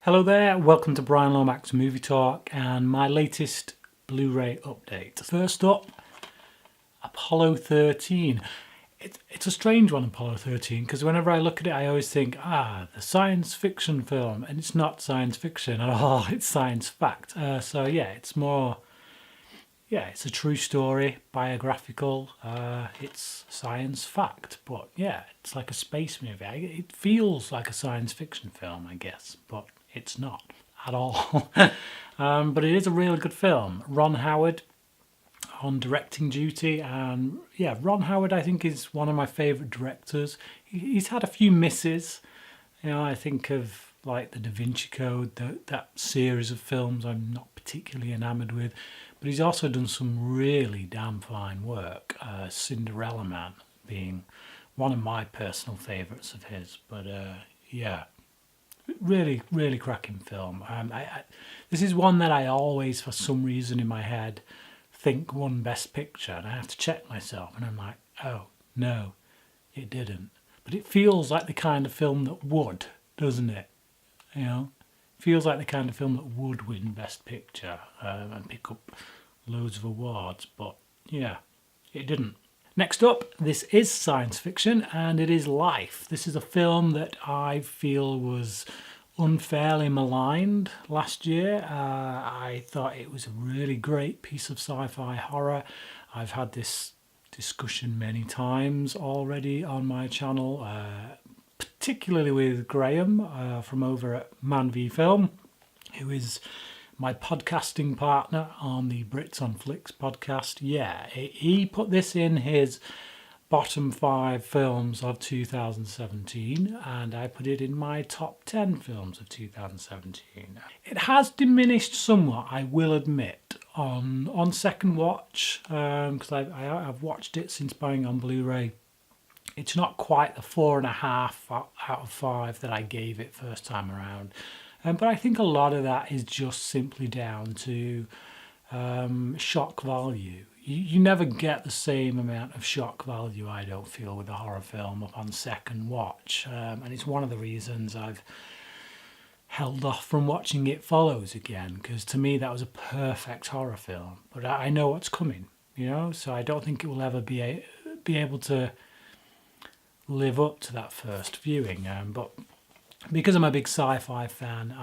Hello there, welcome to Bryan Lomax Movie Talk and my latest Blu-ray update. First up, Apollo 13. It's a strange one, Apollo 13, because whenever I look at it I always think, the science fiction film, and it's not science fiction at all, it's science fact. So yeah, it's a true story, biographical, it's science fact, but yeah, it's like a space movie. It feels like a science fiction film, I guess, but it's not at all. But it is a really good film. Ron Howard on directing duty, and yeah, Ron Howard I think is one of my favourite directors. He's had a few misses. I think of like the Da Vinci Code, that series of films I'm not particularly enamoured with, but he's also done some really damn fine work. Cinderella Man being one of my personal favourites of his, but yeah, really, really cracking film. This is one that I always, for some reason in my head, think won Best Picture, and I have to check myself, and I'm like, oh no, it didn't. But it feels like the kind of film that would, doesn't it? Feels like the kind of film that would win Best Picture and pick up loads of awards, but yeah, it didn't. Next up, this is science fiction, and it is Life. This is a film that I feel was unfairly maligned last year. I thought it was a really great piece of sci-fi horror. I've had this discussion many times already on my channel, particularly with Graham from over at Man v Film, who is my podcasting partner on the Brits on Flicks podcast. Yeah, he put this in his bottom 5 films of 2017, and I put it in my top 10 films of 2017. It has diminished somewhat, I will admit, on second watch, because I've watched it since buying on Blu-ray. It's not quite the 4.5 out of 5 that I gave it first time around. But I think a lot of that is just simply down to shock value. You never get the same amount of shock value, I don't feel, with a horror film upon second watch. And it's one of the reasons I've held off from watching It Follows again, because to me that was a perfect horror film. But I know what's coming, so I don't think it will ever be able to live up to that first viewing. But because I'm a big sci-fi fan,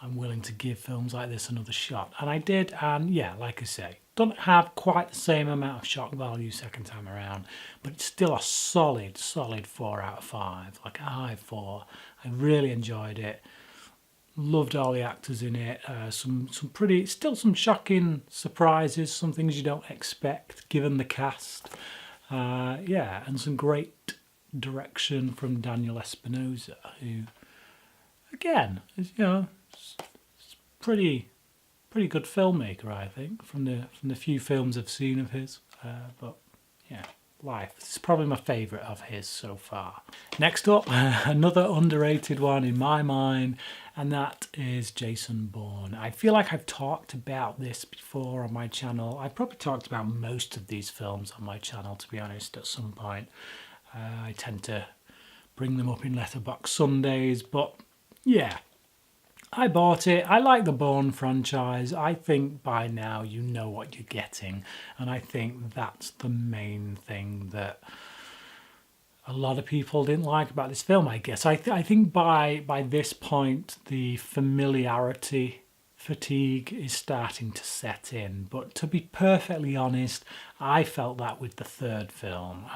I'm willing to give films like this another shot, and I did. And yeah, like I say, don't have quite the same amount of shock value second time around, but it's still a solid 4 out of 5, like a high 4. I really enjoyed it. Loved all the actors in it. Some shocking surprises, some things you don't expect given the cast. And some great direction from Daniel Espinosa, who, again, is pretty good filmmaker, I think, from the few films I've seen of his. But yeah, Life. This is probably my favourite of his so far. Next up, another underrated one in my mind, and that is Jason Bourne. I feel like I've talked about this before on my channel. I've probably talked about most of these films on my channel, to be honest, at some point. I tend to bring them up in Letterboxd Sundays, but yeah, I bought it. I like the Bourne franchise. I think by now you know what you're getting, and I think that's the main thing that a lot of people didn't like about this film, I guess. I think by this point the familiarity fatigue is starting to set in, but to be perfectly honest, I felt that with the third film.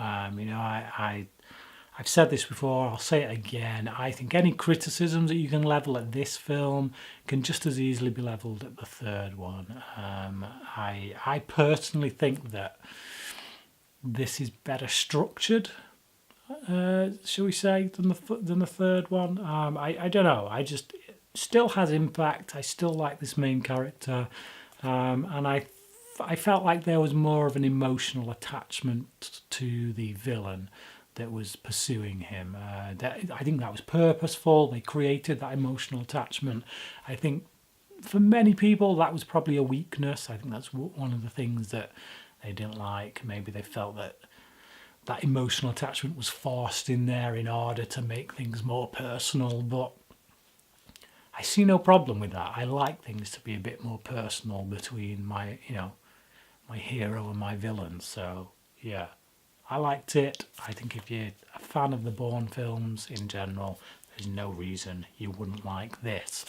I've said this before, I'll say it again. I think any criticisms that you can level at this film can just as easily be levelled at the third one. I personally think that this is better structured, shall we say, than the third one. I don't know. I just, it still has impact. I still like this main character, and I felt like there was more of an emotional attachment to the villain that was pursuing him. I think that was purposeful. They created that emotional attachment. I think for many people that was probably a weakness. I think that's one of the things that they didn't like. Maybe they felt that that emotional attachment was forced in there in order to make things more personal. But I see no problem with that. I like things to be a bit more personal between my, my hero and my villain. So yeah, I liked it. I think if you're a fan of the Bourne films in general, there's no reason you wouldn't like this.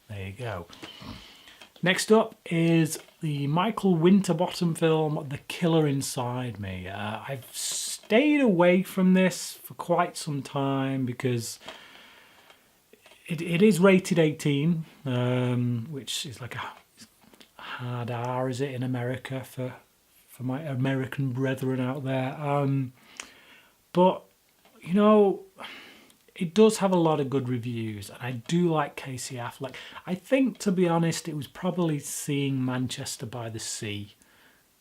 There you go. Next up is the Michael Winterbottom film, The Killer Inside Me. I've stayed away from this for quite some time because it is rated 18, which is like a hard R, is it, in America for my American brethren out there. But, it does have a lot of good reviews, and I do like Casey Affleck. I think, to be honest, it was probably seeing Manchester by the Sea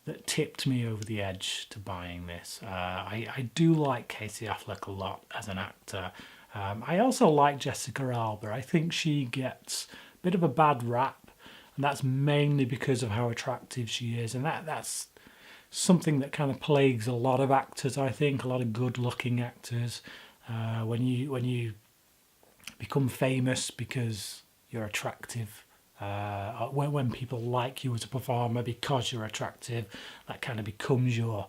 that tipped me over the edge to buying this. I do like Casey Affleck a lot as an actor. I also like Jessica Alba. I think she gets a bit of a bad rap, and that's mainly because of how attractive she is, and that's something that kind of plagues a lot of actors, I think, a lot of good-looking actors. When you become famous because you're attractive, when people like you as a performer because you're attractive, that kind of becomes your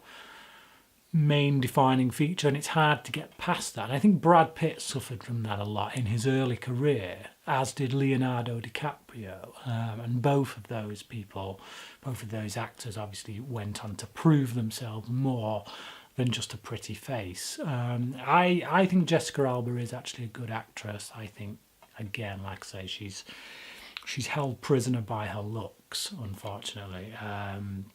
main defining feature, and it's hard to get past that. And I think Brad Pitt suffered from that a lot in his early career, as did Leonardo DiCaprio, and both of those actors obviously went on to prove themselves more than just a pretty face. I think Jessica Alba is actually a good actress. I think, again, like I say, she's held prisoner by her looks, unfortunately.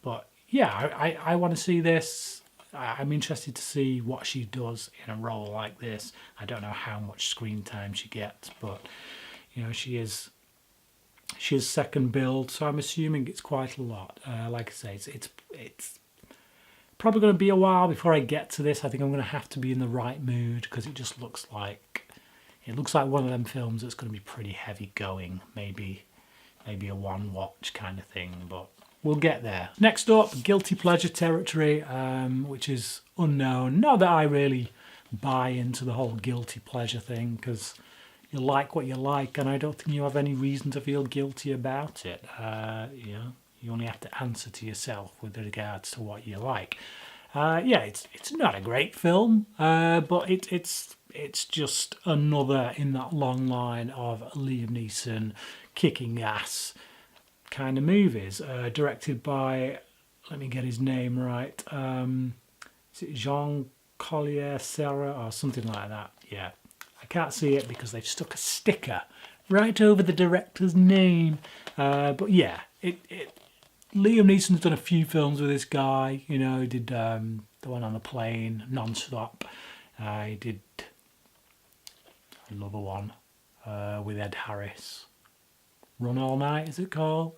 But yeah, I want to see this. I'm interested to see what she does in a role like this. I don't know how much screen time she gets, but she is second billed, so I'm assuming it's quite a lot. Like I say, it's probably going to be a while before I get to this. I think I'm going to have to be in the right mood because it just looks like one of them films that's going to be pretty heavy going. Maybe a one watch kind of thing, but we'll get there. Next up, guilty pleasure territory, which is unknown. Not that I really buy into the whole guilty pleasure thing, because you like what you like, and I don't think you have any reason to feel guilty about it. You only have to answer to yourself with regards to what you like. It's not a great film, but it's just another in that long line of Liam Neeson kicking ass kind of movies. Directed by, let me get his name right, is it Jean Collier Serra or something like that? Yeah, I can't see it because they've stuck a sticker right over the director's name. But yeah, Liam Neeson's done a few films with this guy. He did the one on the plane, Non-Stop. He did another one with Ed Harris. Run All Night, is it called?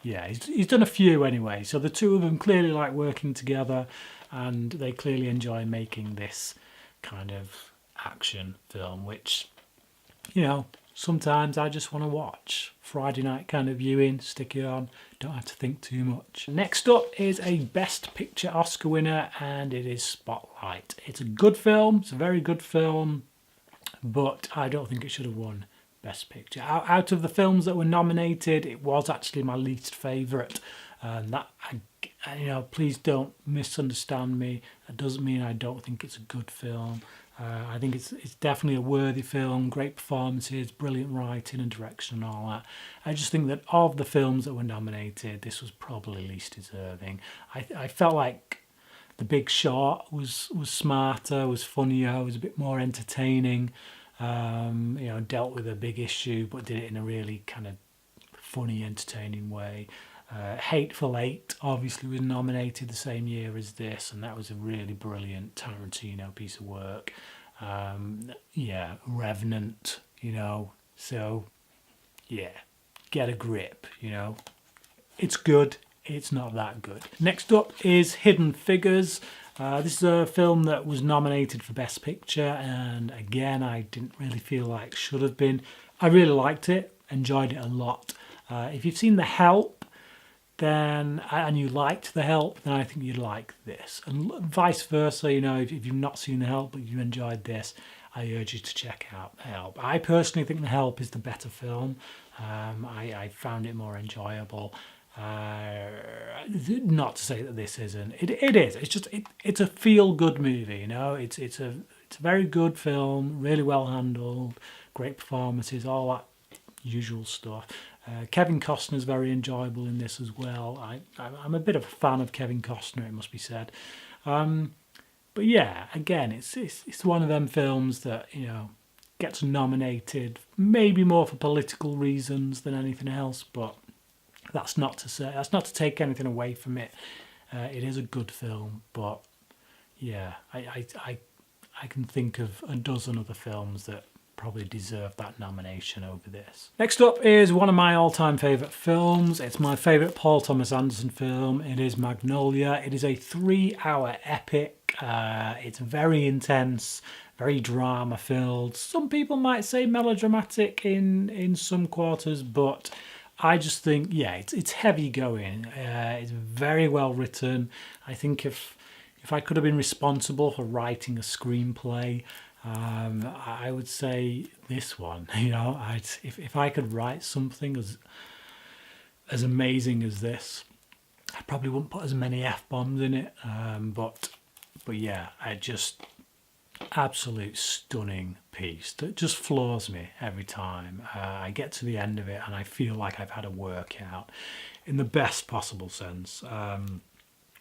Yeah, he's done a few anyway. So the two of them clearly like working together, and they clearly enjoy making this kind of action film, which, sometimes I just want to watch. Friday night kind of viewing, stick it on, don't have to think too much. Next up is a Best Picture Oscar winner, and it is Spotlight. It's a good film, it's a very good film, but I don't think it should have won Best Picture. Out of the films that were nominated, it was actually my least favourite. And that, please don't misunderstand me. That doesn't mean I don't think it's a good film. I think it's definitely a worthy film, great performances, brilliant writing and direction and all that. I just think that of the films that were nominated, this was probably least deserving. I felt like The Big Short was smarter, was funnier, was a bit more entertaining. Dealt with a big issue but did it in a really kind of funny, entertaining way. Hateful Eight obviously was nominated the same year as this, and that was a really brilliant Tarantino piece of work. Revenant, so yeah, get a grip, It's good, it's not that good. Next up is Hidden Figures. This is a film that was nominated for Best Picture, and again, I didn't really feel like should have been. I really liked it, enjoyed it a lot. If you've seen The Help, and you liked The Help, then I think you'd like this. And vice versa, if you've not seen The Help but you enjoyed this, I urge you to check out The Help. I personally think The Help is the better film. I found it more enjoyable. Not to say that this isn't. It is. It's just it's a feel good movie. You know, it's a very good film, really well handled, great performances, all that usual stuff. Kevin Costner's very enjoyable in this as well. I'm a bit of a fan of Kevin Costner, it must be said. But yeah, again, it's one of them films that, you know, gets nominated maybe more for political reasons than anything else, but that's not to take anything away from it. It is a good film, but yeah, I can think of a dozen other films that probably deserve that nomination over this. Next up is one of my all-time favourite films. It's my favourite Paul Thomas Anderson film. It is Magnolia. It is a 3-hour epic. It's very intense, very drama-filled. Some people might say melodramatic in some quarters, but I just think, yeah, it's heavy going. It's very well written. I think if I could have been responsible for writing a screenplay, I would say this one. You know, if I could write something as amazing as this, I probably wouldn't put as many F-bombs in it. But yeah, I just absolute stunning piece that just floors me every time. I get to the end of it and I feel like I've had a workout in the best possible sense.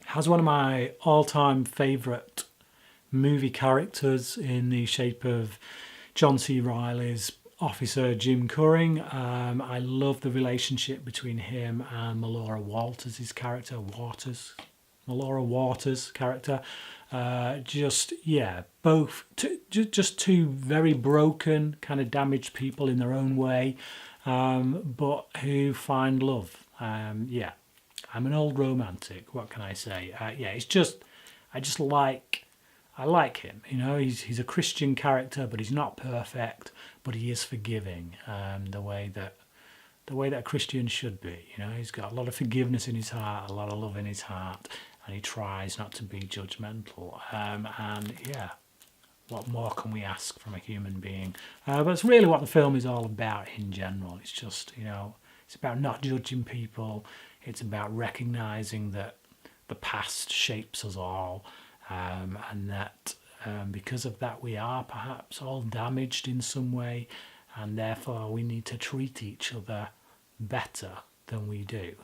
Has one of my all-time favourite movie characters in the shape of John C. Reilly's officer Jim Curing. I love the relationship between him and Melora Walters' character. Melora Waters' character. Both just two very broken, kind of damaged people in their own way, but who find love. I'm an old romantic. What can I say? I like him. You know, he's a Christian character, but he's not perfect. But he is forgiving, the way that a Christian should be. You know, he's got a lot of forgiveness in his heart, a lot of love in his heart, and he tries not to be judgmental. What more can we ask from a human being? But it's really what the film is all about in general. It's just, you know, it's about not judging people. It's about recognizing that the past shapes us all. And that because of that we are perhaps all damaged in some way, and therefore we need to treat each other better than we do.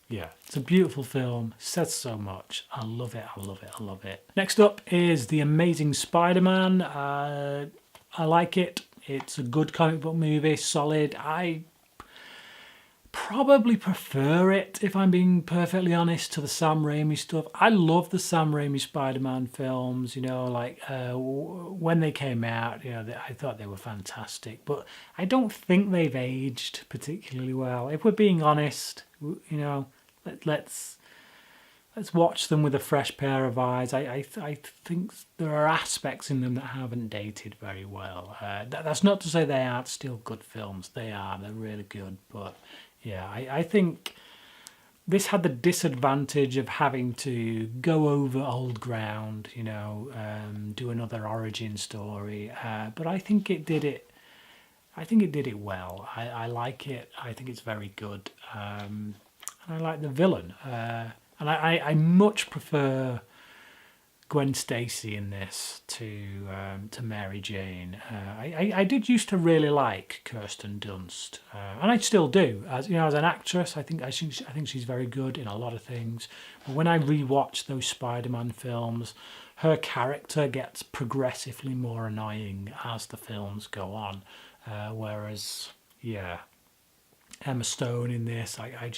It's a beautiful film, says so much. I love it. Next up is The Amazing Spiderman. I like it. It's a good comic book movie, solid. I probably prefer it, if I'm being perfectly honest, to the Sam Raimi stuff. I love the Sam Raimi Spider-Man films, you know, like when they came out, you know, I thought they were fantastic, but I don't think they've aged particularly well. If we're being honest, you know, let's watch them with a fresh pair of eyes. I think there are aspects in them that haven't dated very well. That's not to say they aren't still good films. They're really good, but yeah, I think this had the disadvantage of having to go over old ground, you know, do another origin story. But I think it did it. I think it did it well. I like it. I think it's very good. And I like the villain. And I much prefer Gwen Stacy in this to Mary Jane. I did used to really like Kirsten Dunst, and I still do. As you know, as an actress, I think she's very good in a lot of things. But when I rewatch those Spider-Man films, her character gets progressively more annoying as the films go on. Whereas, Emma Stone in this, I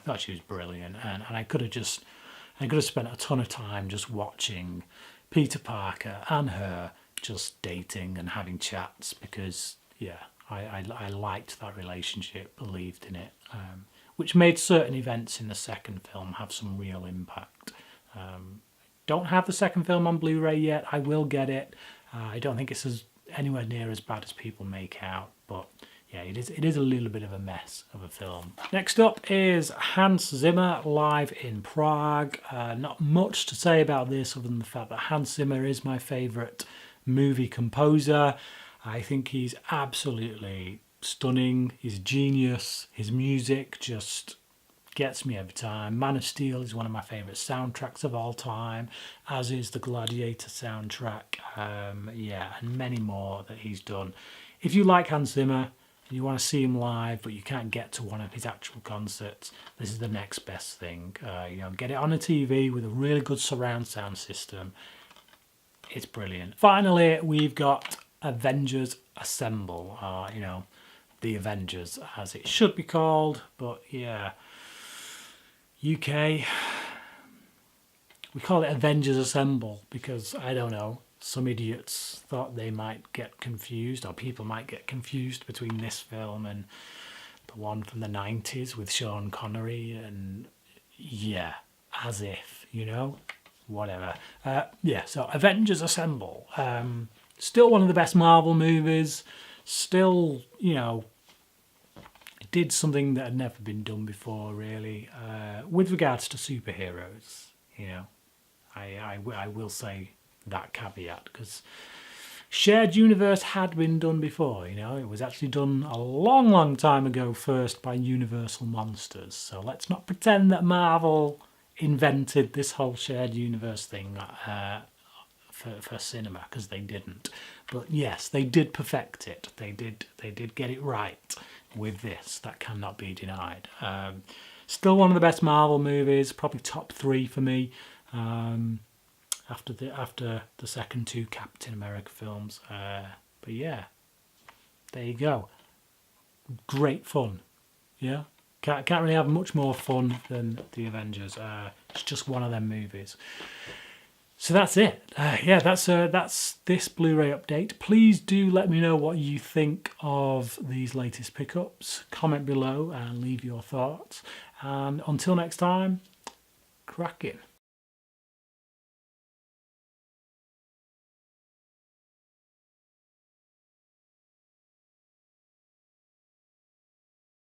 thought she was brilliant, and I could have spent a ton of time just watching Peter Parker and her just dating and having chats because, I liked that relationship, believed in it, which made certain events in the second film have some real impact. Don't have the second film on Blu-ray yet. I will get it. I don't think it's anywhere near as bad as people make out, but yeah, it is a little bit of a mess of a film. Next up is Hans Zimmer live in Prague. Not much to say about this other than the fact that Hans Zimmer is my favourite movie composer. I think he's absolutely stunning. He's genius. His music just gets me every time. Man of Steel is one of my favourite soundtracks of all time, as is the Gladiator soundtrack. Yeah, and many more that he's done. If you like Hans Zimmer and you want to see him live but you can't get to one of his actual concerts, this is the next best thing. Get it on a TV with a really good surround sound system. It's brilliant. Finally, we've got Avengers Assemble. The Avengers as it should be called, but yeah. UK, we call it Avengers Assemble because, I don't know, some idiots thought they might get confused, or people might get confused between this film and the one from the 90s with Sean Connery, and yeah, as if, whatever. So Avengers Assemble. Still one of the best Marvel movies. Still, it did something that had never been done before, really. With regards to superheroes, I will say that caveat, because shared universe had been done before. It was actually done a long, long time ago, first by Universal Monsters. So let's not pretend that Marvel invented this whole shared universe thing for cinema, because they didn't. But yes, they did perfect it. They did get it right with this. That cannot be denied. Still one of the best Marvel movies, probably top 3 for me. After the second 2 Captain America films. But yeah, there you go. Great fun. Yeah, can't really have much more fun than the Avengers. It's just one of them movies. So that's it. That's this Blu-ray update. Please do let me know what you think of these latest pickups. Comment below and leave your thoughts. And until next time, cracking.